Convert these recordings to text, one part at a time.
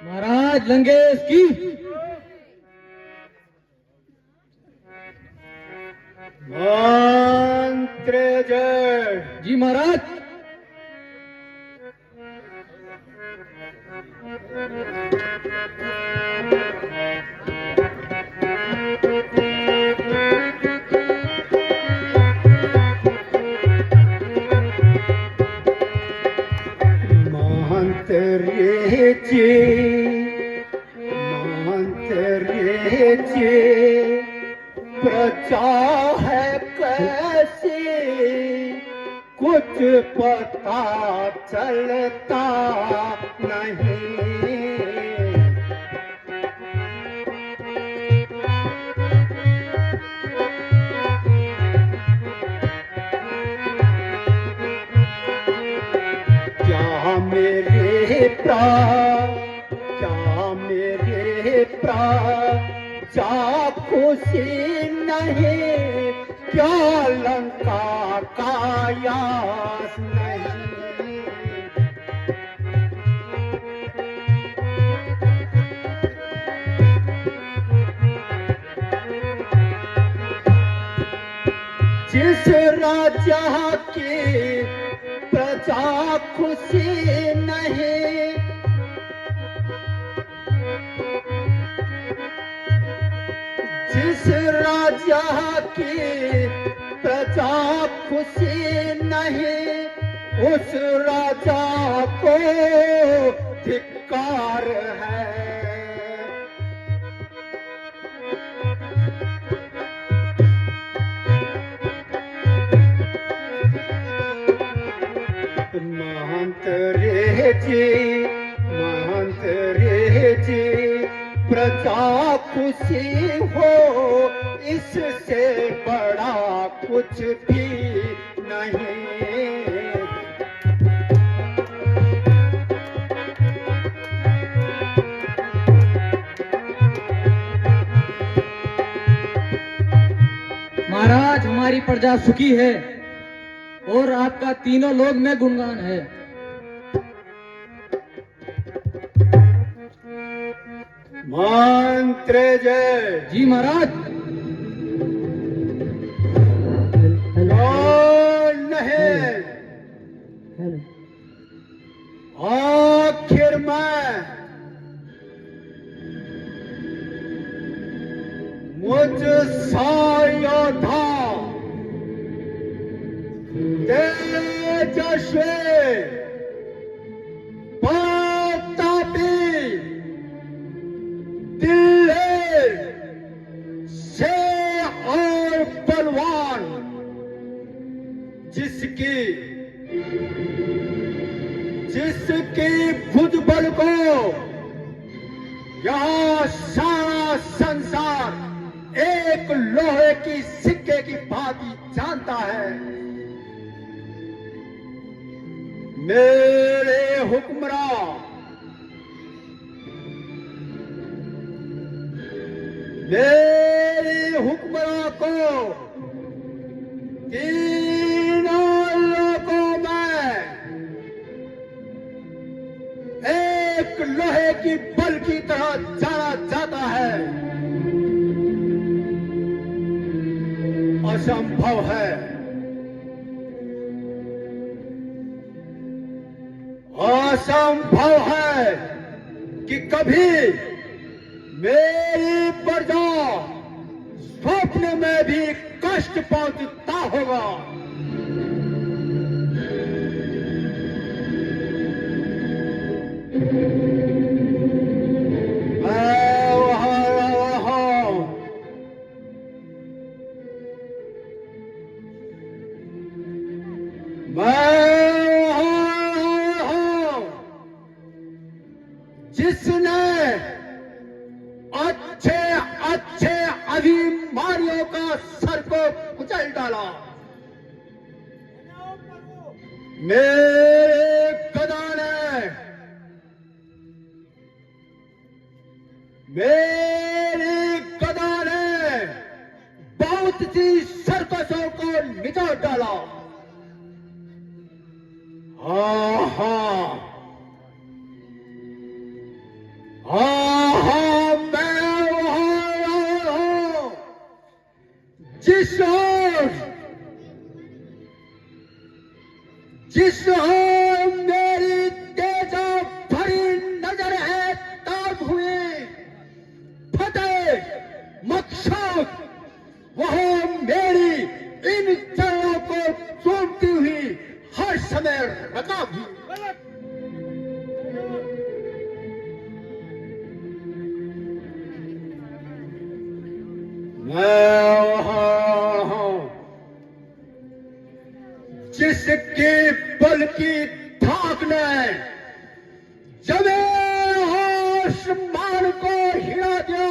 महाराज लंगेश की मंत्र जय। जी महाराज। मंत्रेची प्रजा है कैसी कुछ पता चलता नहीं। क्या मेरे प्रजा खुशी नहीं, क्या लंका का यास नहीं। जिस राजा की प्रजा खुशी नहीं, जिस राजा की प्रजा खुशी नहीं, उस राजा को धिक्कार है। मंत्रे जी प्रजा खुशी हो, इससे बड़ा कुछ भी नहीं। महाराज हमारी प्रजा सुखी है और आपका तीनों लोक में गुणगान है। मंत्र जय। जी महाराज। कौन नहीं आखिर में मुझ सा योद्धा तेजस्वी प्रतापी दिल्ली से और बलवान, जिसकी भुजबल को यह सारा संसार एक लोहे की सिक्के की भांति जानता है। मेरे हुक्मरान, मेरी हुक्मरान को तीनों लोगों में एक लोहे की बल की तरह जाना जाता है। असंभव है, असंभव है कि कभी मेरी प्रजा स्वप्न में भी कष्ट पहुंचता होगा। जिसने अच्छे अच्छे अभिमानियों का सर को कुचल डाला, मेरे गदा ने बहुत सी सर्कसों को निचोड़ डाला। आहा आहा मैं वहां हूं जिस ओर मेरी तेजा भरी नजर है ताब हुई फतेह मकसूद वह मेरी इन चरणों को चूमती हुई हर समय रकाब हुई। मैं वहां हूं जिसके बल की धाक ने जमे आसमान को हिला दिया,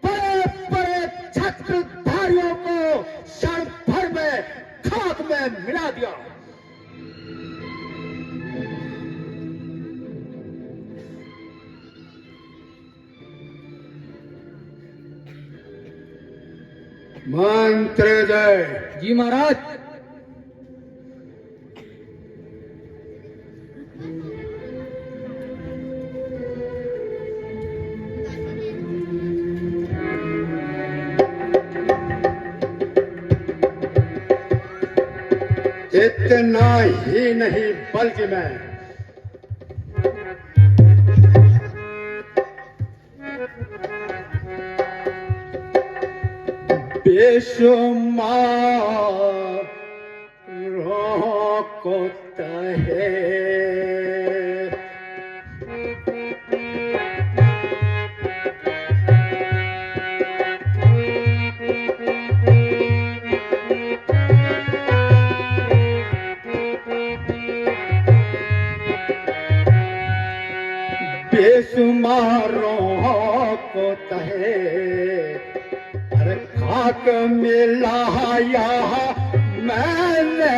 बड़े बड़े छत्रधारियों को क्षण भर में खाक में मिला दिया। मंत्र जय। जी महाराज। इतना ही नहीं बल्कि मैं बेशुमार रोह को तहे बेशुमारों को तहे हर खाक मिलाया मैंने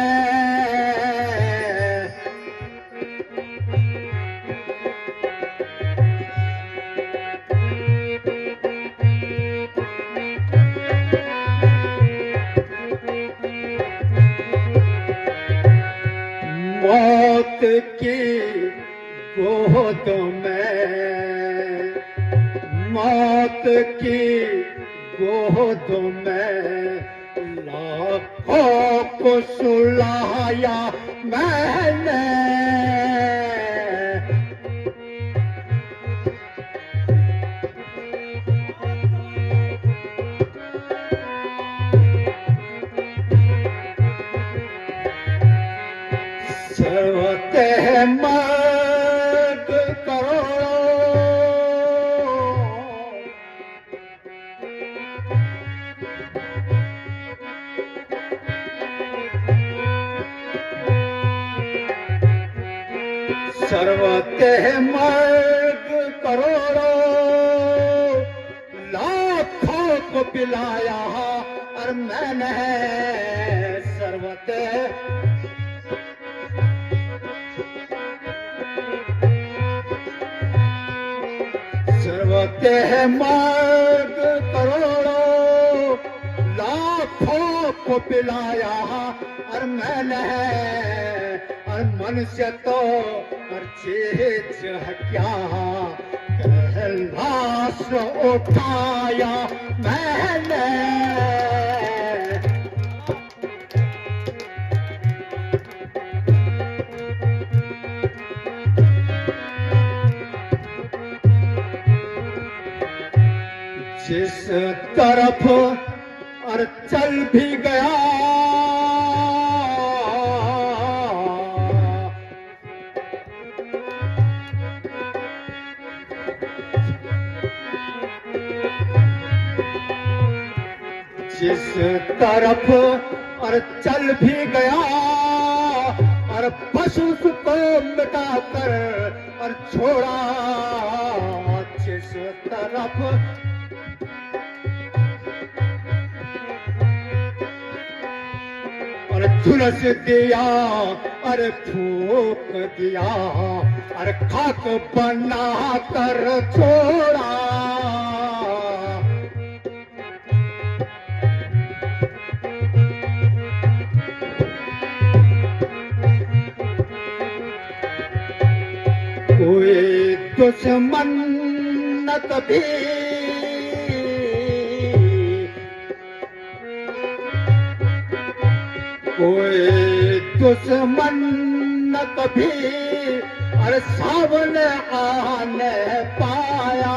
मौत की गोद में मौत की गोद में लाखों को सुलाया मैंने सर्वते मर्द करो सर्वते मर्द करोड़ों लाखों को पिलाया और मैंने सर्वते सर्वते मर्द करोड़ों लाखों को पिलाया और मैंने और मनुष्य तो और चीज क्या कैलाश उठाया मैंने जिस तरफ और चल भी गया जिस तरफ और चल भी गया और पशु को मिटाकर और छोड़ा जिस तरफ और झुलस दिया और फूक दिया और खाक बना कर छोड़ा दुश्मन न कभी कोई दुश्मन न कभी अरे सामने आने पाया।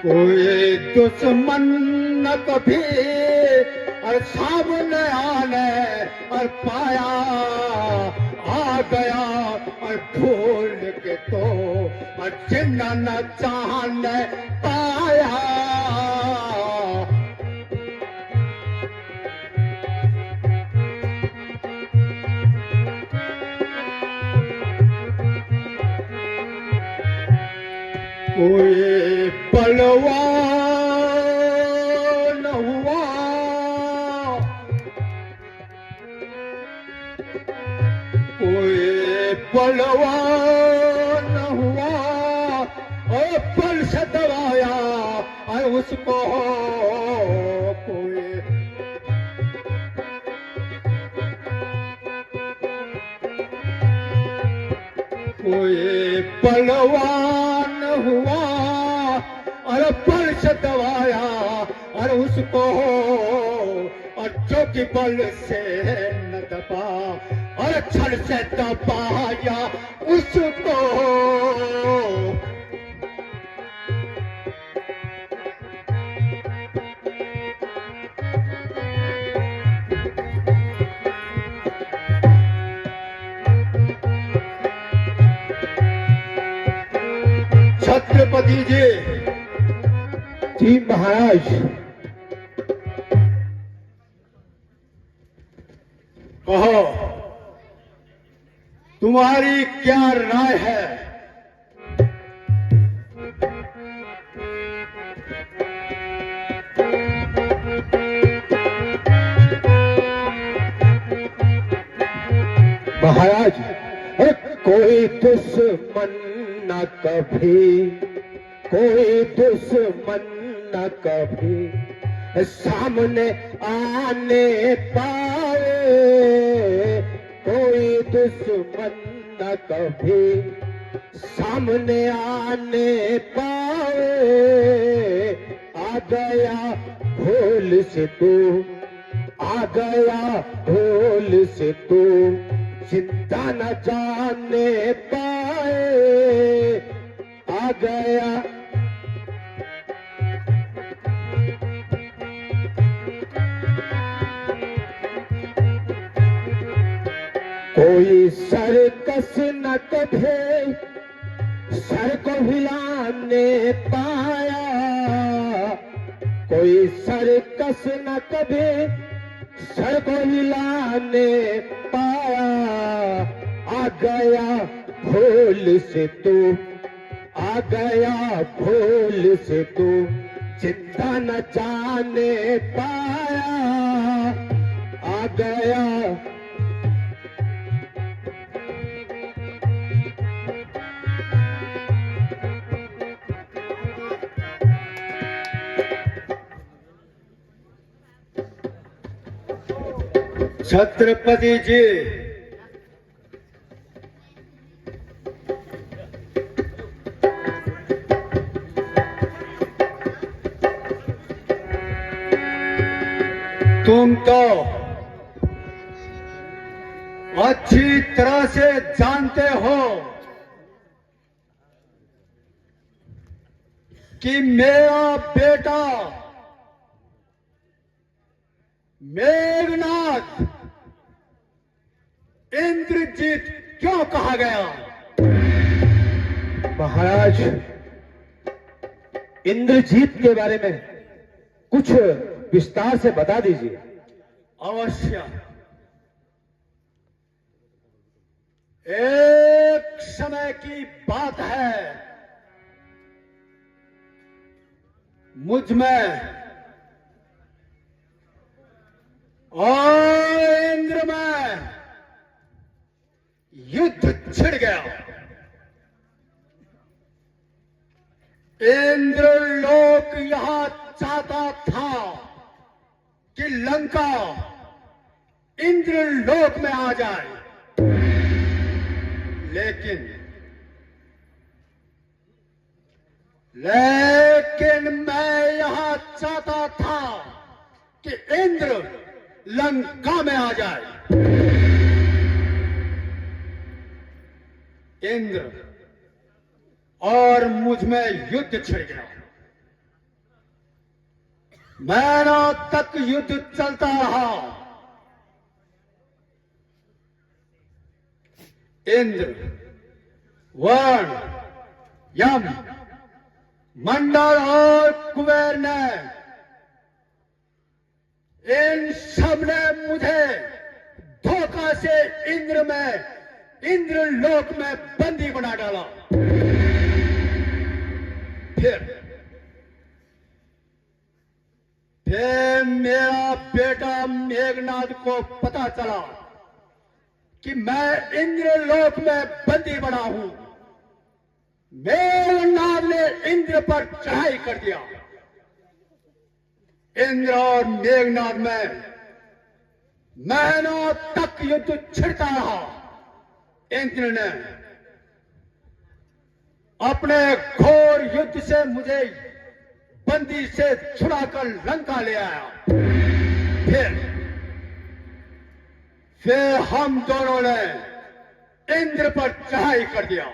कोई दुश्मन न कभी और सामने आने और पाया। आ गया और भूल के तो और जिन्ना न चाहने पाया। कोई बलवान हुआ कोई बलवान हुआ और बल से दबाया और उसको कोई कोई बलवान हुआ और बल से दबाया और उसको और जो कि बल से न दबा और छल से दबाया उसको। छत्रपति जी। जी महाराज। कहो तुम्हारी क्या राय है? महाराज कोई दुश्मन न कभी कोई दुश्मन न कभी सामने आने पाए। कोई दुश्मन न कभी सामने आने पाए। आ गया भूल से तू आ गया भूल से तू चिंता न जाने पाए। आ गया कोई सर्कस न कभी सर को हिलाने पाया। कोई सर्कस न कभी सर को हिलाने पाया। आ गया भूल से तू आ गया भूल से तू चिंता न जाने पाया। आ गया छत्रपति जी। तुम तो अच्छी तरह से जानते हो कि मेरा बेटा मेघनाथ इंद्रजीत क्यों कहा गया? महाराज इंद्रजीत के बारे में कुछ विस्तार से बता दीजिए। अवश्य। एक समय की बात है, मुझ में और इंद्र में युद्ध छिड़ गया। इंद्र लोक यहां चाहता था कि लंका इंद्र लोक में आ जाए, लेकिन मैं यहां चाहता था कि इंद्र लंका में आ जाए। इंद्र और मुझ में युद्ध छिड़ गया। महीनों तक युद्ध चलता रहा। इंद्र, वरुण, यम, मंडल और कुबेर ने, इन सब ने मुझे धोखा से इंद्र लोक में बंदी बना डाला। फिर मेरा बेटा मेघनाद को पता चला कि मैं इंद्र लोक में बंदी बना हूं। मेघनाद ने इंद्र पर चढ़ाई कर दिया। इंद्र और मेघनाद में महीनों तक युद्ध छिड़ता रहा। इंद्र ने अपने घोर युद्ध से मुझे बंदी से छुड़ाकर लंका ले आया। फिर हम दोनों ने इंद्र पर चढ़ाई कर दिया।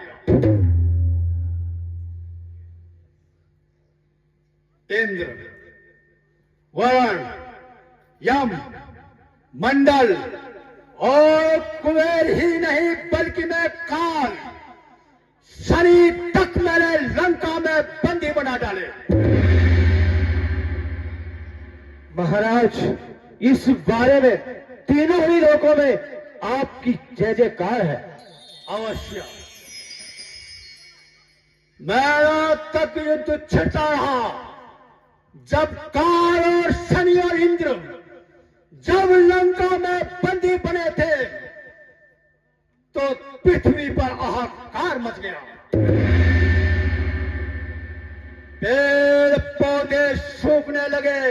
इंद्र, वरुण, यम, मंडल और कुबेर ही नहीं बल्कि मैं काल, शनि तक मैंने लंका में बंदी बना डाले। महाराज, इस बारे में तीनों ही लोकों में आपकी जय जयकार है। अवश्य। महीनों तक युद्ध छिड़ता रहा। जब काल और शनि और इंद्र जब लंका में बंदी बने थे तो पृथ्वी पर हाहाकार मच गया। पेड़ पौधे सूखने लगे,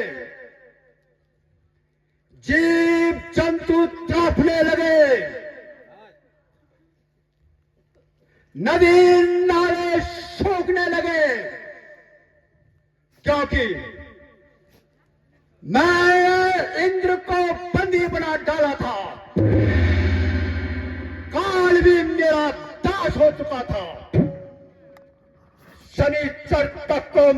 जीव जंतु तड़पने लगे, नदी नाले सूखने लगे, क्योंकि मैं इंद्र को बंदी बना डाला था। काल भी मेरा दास हो चुका था। शनिचर तक को